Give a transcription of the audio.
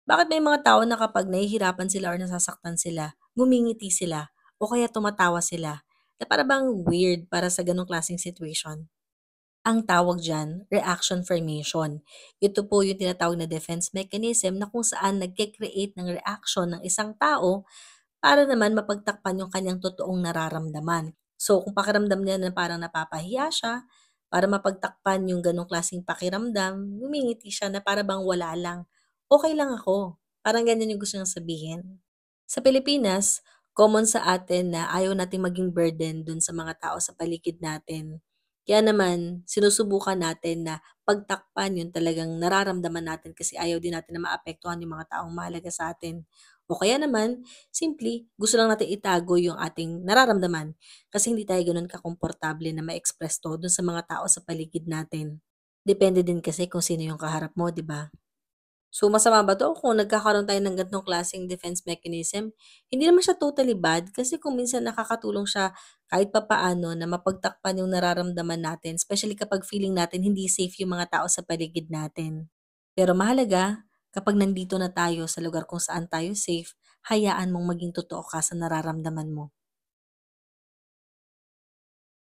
Bakit may mga tao na kapag nahihirapan sila or nasasaktan sila, ngumingiti sila o kaya tumatawa sila, na para bang weird para sa ganong klaseng situation? Ang tawag diyan, reaction formation. Ito po yung tinatawag na defense mechanism na kung saan nagke-create ng reaction ng isang tao para naman mapagtakpan yung kanyang totoong nararamdaman. So, kung pakiramdam niya na parang napapahiya siya, para mapagtakpan yung ganong klaseng pakiramdam, ngumingiti siya na para bang wala lang. Okay lang ako. Parang ganyan yung gusto niyang sabihin. Sa Pilipinas, common sa atin na ayaw nating maging burden dun sa mga tao sa paligid natin. Kaya naman, sinusubukan natin na pagtakpan yung talagang nararamdaman natin kasi ayaw din natin na maapektuhan yung mga taong mahalaga sa atin. O kaya naman, simply, gusto lang natin itago yung ating nararamdaman kasi hindi tayo ganun kakomportable na ma-express to dun sa mga tao sa paligid natin. Depende din kasi kung sino yung kaharap mo, di ba? So, masama ba 'to kung nagkakaroon tayo ng ganitong klaseng defense mechanism? Hindi naman siya totally bad kasi kung minsan nakakatulong siya kahit papaano na mapagtakpan yung nararamdaman natin, especially kapag feeling natin hindi safe yung mga tao sa paligid natin. Pero mahalaga, kapag nandito na tayo sa lugar kung saan tayo safe, hayaan mong maging totoo ka sa nararamdaman mo.